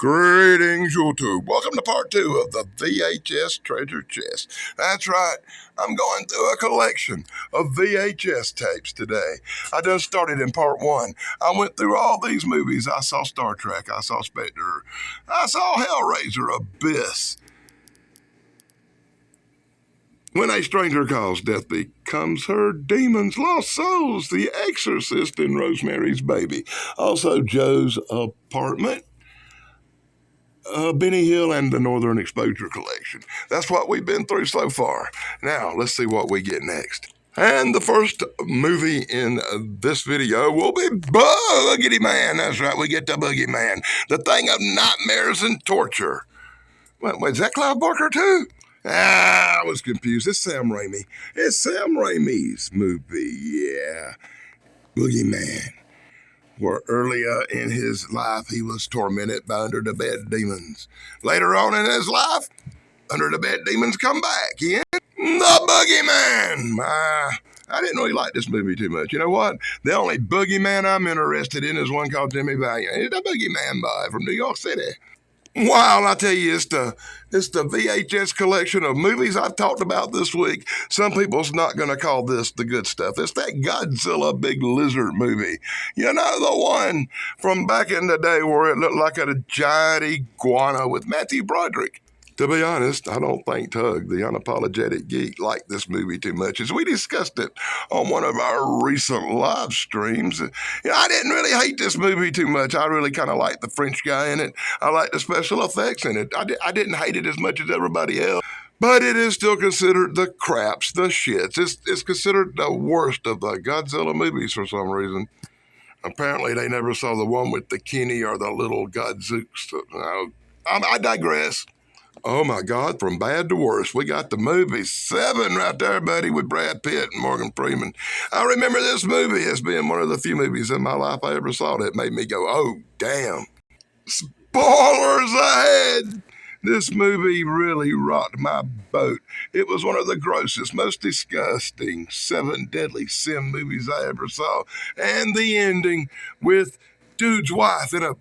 Greetings, YouTube. Welcome to part 2 of the VHS treasure chest. That's right, I'm going through a collection of VHS tapes today. I done started in part 1. I went through all these movies. I saw Star Trek, I saw Spectre, I saw Hellraiser, Abyss. When a Stranger Calls, Death Becomes Her, Demons, Lost Souls, The Exorcist, and Rosemary's Baby. Also, Joe's Apartment, Benny Hill, and the Northern Exposure Collection. That's what we've been through so far. Now, let's see what we get next. And the first movie in this video will be Boogity Man. That's right, we get the Boogeyman. The thing of nightmares and torture. Wait, is that Clive Barker too? I was confused. It's Sam Raimi. It's Sam Raimi's movie, yeah. Boogeyman. Where earlier in his life he was tormented by under-the-bed demons. Later on in his life, under-the-bed demons come back. He in the Boogeyman. I didn't really like this movie too much. You know what? The only Boogeyman I'm interested in is one called Jimmy Valiant. He's the Boogeyman boy from New York City. Wow, I tell you, it's the VHS collection of movies I've talked about this week. Some people's not going to call this the good stuff. It's that Godzilla big lizard movie. You know, the one from back in the day where it looked like a giant iguana with Matthew Broderick. To be honest, I don't think Tug, the unapologetic geek, liked this movie too much. As we discussed it on one of our recent live streams, I didn't really hate this movie too much. I really kind of liked the French guy in it. I liked the special effects in it. I didn't hate it as much as everybody else. But it is still considered the craps, the shits. It's considered the worst of the Godzilla movies for some reason. Apparently, they never saw the one with the Kenny or the little Godzooks. I digress. Oh my God, from bad to worse, we got the movie Seven right there, buddy, with Brad Pitt and Morgan Freeman. I remember this movie as being one of the few movies in my life I ever saw that made me go, oh, damn. Spoilers ahead! This movie really rocked my boat. It was one of the grossest, most disgusting 7 deadly sin movies I ever saw. And the ending with dude's wife in a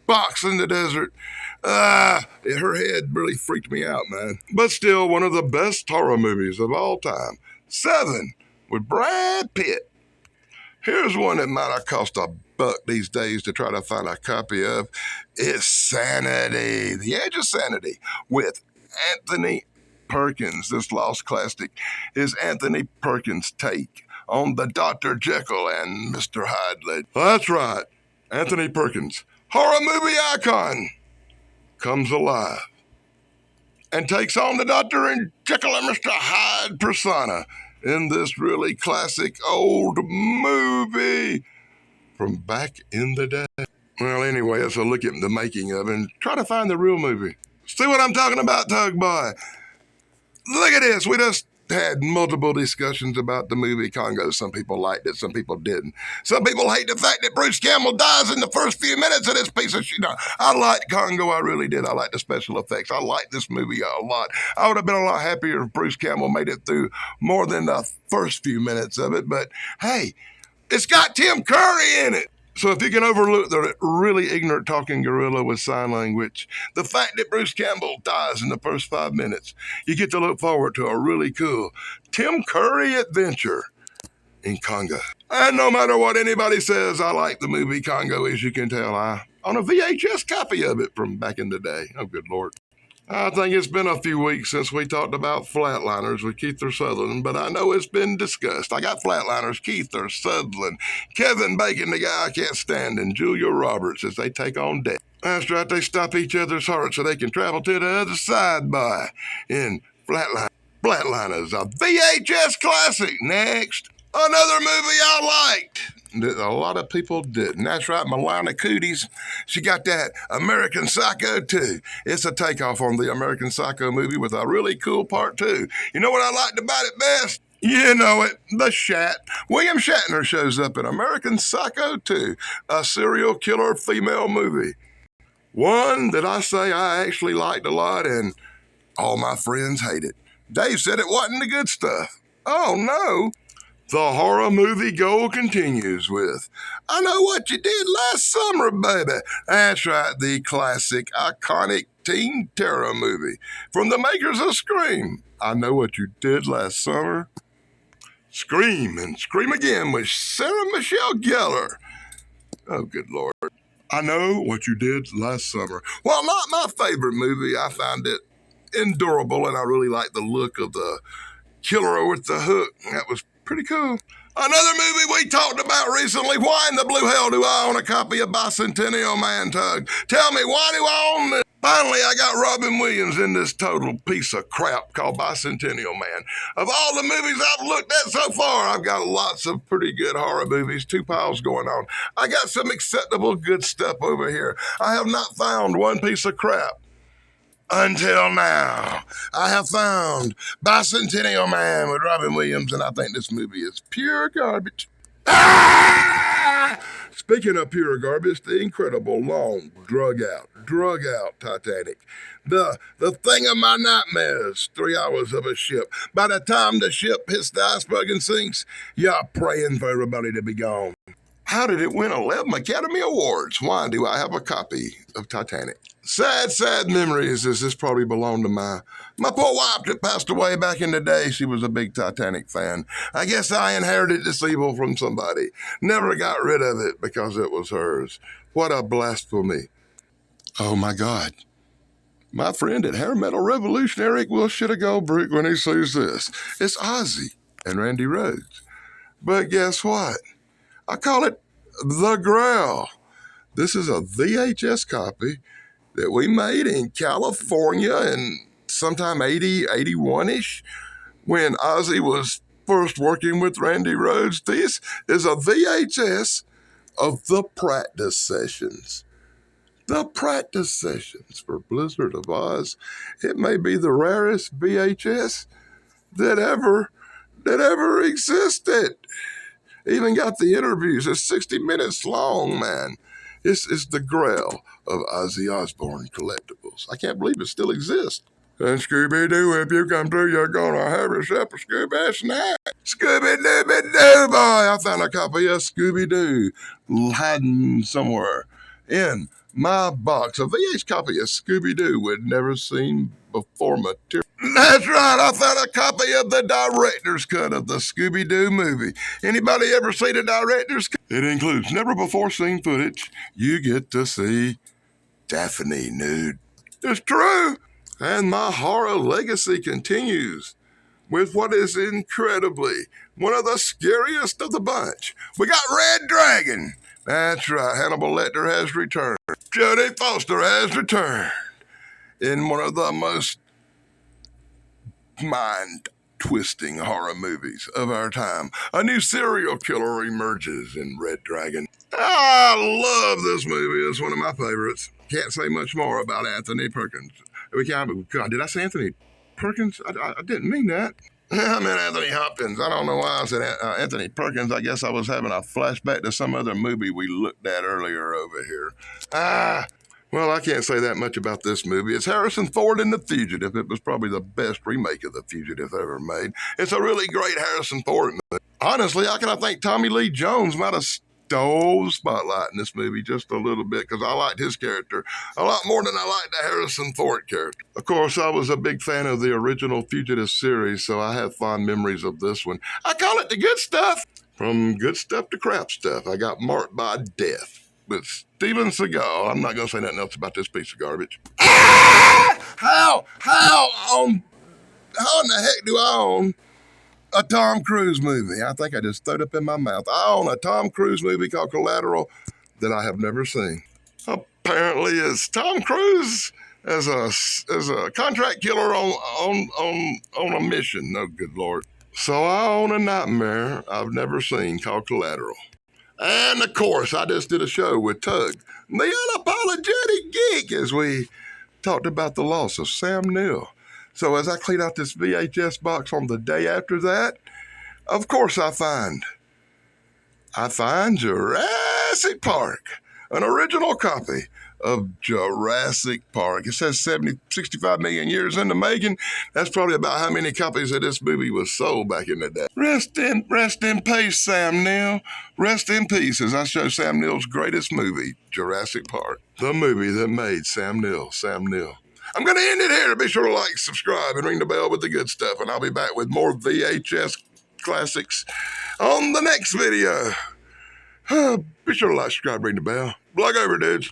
box in the desert. Her head really freaked me out, man. But still, one of the best horror movies of all time. Seven, with Brad Pitt. Here's one that might have cost $1 these days to try to find a copy of. It's Sanity, The Edge of Sanity, with Anthony Perkins. This lost classic is Anthony Perkins' take on the Dr. Jekyll and Mr. Hyde. That's right, Anthony Perkins, horror movie icon, comes alive and takes on the Dr. and Jekyll and Mr. Hyde persona in this really classic old movie from back in the day. Well, anyway, let's look at the making of it and try to find the real movie. See what I'm talking about, Tug Boy? Look at this. We just had multiple discussions about the movie Congo. Some people liked it, some people didn't. Some people hate the fact that Bruce Campbell dies in the first few minutes of this piece of shit. No, I liked Congo, I really did. I liked the special effects. I liked this movie a lot. I would have been a lot happier if Bruce Campbell made it through more than the first few minutes of it. But hey, it's got Tim Curry in it. So if you can overlook the really ignorant talking gorilla with sign language, the fact that Bruce Campbell dies in the first 5 minutes, you get to look forward to a really cool Tim Curry adventure in Congo. And no matter what anybody says, I like the movie Congo, as you can tell. I own a VHS copy of it from back in the day. Oh, good Lord. I think it's been a few weeks since we talked about Flatliners with Kiefer Sutherland, but I know it's been discussed. I got Flatliners, Kiefer Sutherland, Kevin Bacon, the guy I can't stand, and Julia Roberts as they take on death. That's right, they stop each other's hearts so they can travel to the other side by in Flatliners, a VHS classic. Next, another movie I liked that a lot of people didn't. That's right, Milana Cooties. She got that American Psycho 2. It's a takeoff on the American Psycho movie with a really cool part 2. You know what I liked about it best? You know it, the Shat. William Shatner shows up in American Psycho 2, a serial killer female movie. One that I say I actually liked a lot and all my friends hated. Dave said it wasn't the good stuff. Oh no. The horror movie gold continues with I Know What You Did Last Summer, Baby. That's right, the classic, iconic teen terror movie from the makers of Scream. I Know What You Did Last Summer. Scream and Scream Again with Sarah Michelle Gellar. Oh, good Lord. I Know What You Did Last Summer. While not my favorite movie, I find it endurable, and I really like the look of the killer with the hook. That was pretty cool. Another movie we talked about recently. Why in the blue hell do I own a copy of Bicentennial Man Tug? Tell me, why do I own this? Finally, I got Robin Williams in this total piece of crap called Bicentennial Man. Of all the movies I've looked at so far, I've got lots of pretty good horror movies, two piles going on. I got some acceptable good stuff over here. I have not found one piece of crap. Until now, I have found Bicentennial Man with Robin Williams, and I think this movie is pure garbage. Ah! Speaking of pure garbage, the incredible, long, drug out Titanic. The thing of my nightmares, 3 hours of a ship. By the time the ship hits the iceberg and sinks, you're praying for everybody to be gone. How did it win 11 Academy Awards? Why do I have a copy of Titanic? Sad, sad memories, as this probably belonged to my poor wife that passed away back in the day. She was a big Titanic fan. I guess I inherited this evil from somebody. Never got rid of it because it was hers. What a blasphemy. Oh my God. My friend at Hair Metal Revolution, Eric, will shit a gold brick when he sees this. It's Ozzy and Randy Rhoads. But guess what? I call it The Grail. This is a VHS copy that we made in California in sometime 80, 81-ish, when Ozzy was first working with Randy Rhoads. This is a VHS of the practice sessions. The practice sessions for Blizzard of Oz. It may be the rarest VHS that ever existed. Even got the interviews. It's 60 minutes long, man. This is the Grail of Ozzy Osbourne collectibles. I can't believe it still exists. And Scooby-Doo, if you come through, you're gonna have yourself a Scooby snack. Scooby-Dooby-Doo, boy. I found a copy of Scooby-Doo hiding somewhere in my box. A VH copy of Scooby-Doo we'd never seen before material. That's right, I found a copy of the director's cut of the Scooby-Doo movie. Anybody ever see the director's cut? It includes never-before-seen footage. You get to see Daphne nude. It's true. And my horror legacy continues with what is incredibly one of the scariest of the bunch. We got Red Dragon. That's right, Hannibal Lecter has returned. Jodie Foster has returned in one of the most mind-twisting horror movies of our time. A new serial killer emerges in Red Dragon. I love this movie. It's one of my favorites. Can't say much more about Anthony Perkins. God, did I say Anthony Perkins? I didn't mean that. I meant Anthony Hopkins. I don't know why I said Anthony Perkins. I guess I was having a flashback to some other movie we looked at earlier over here. Well, I can't say that much about this movie. It's Harrison Ford in The Fugitive. It was probably the best remake of The Fugitive ever made. It's a really great Harrison Ford movie. Honestly, I think Tommy Lee Jones might have stole the spotlight in this movie just a little bit, because I liked his character a lot more than I liked the Harrison Ford character. Of course, I was a big fan of the original Fugitive series, so I have fond memories of this one. I call it the good stuff. From good stuff to crap stuff. I got Marked by Death with Steven Seagal. I'm not going to say nothing else about this piece of garbage. How in the heck do I own a Tom Cruise movie? I think I just threw it up in my mouth. I own a Tom Cruise movie called Collateral that I have never seen. Apparently, it's Tom Cruise as a contract killer on a mission. No, good Lord. So I own a nightmare I've never seen called Collateral. And of course, I just did a show with Tug, the unapologetic geek, as we talked about the loss of Sam Neill. So as I clean out this VHS box on the day after that, of course I find Jurassic Park, an original copy of Jurassic Park. It says 65 million years in the making. That's probably about how many copies of this movie was sold back in the day. Rest in peace, Sam Neill. Rest in peace as I show Sam Neill's greatest movie, Jurassic Park. The movie that made Sam Neill, Sam Neill. I'm going to end it here. Be sure to like, subscribe, and ring the bell with the good stuff. And I'll be back with more VHS classics on the next video. Be sure to like, subscribe, ring the bell. Blog over, dudes.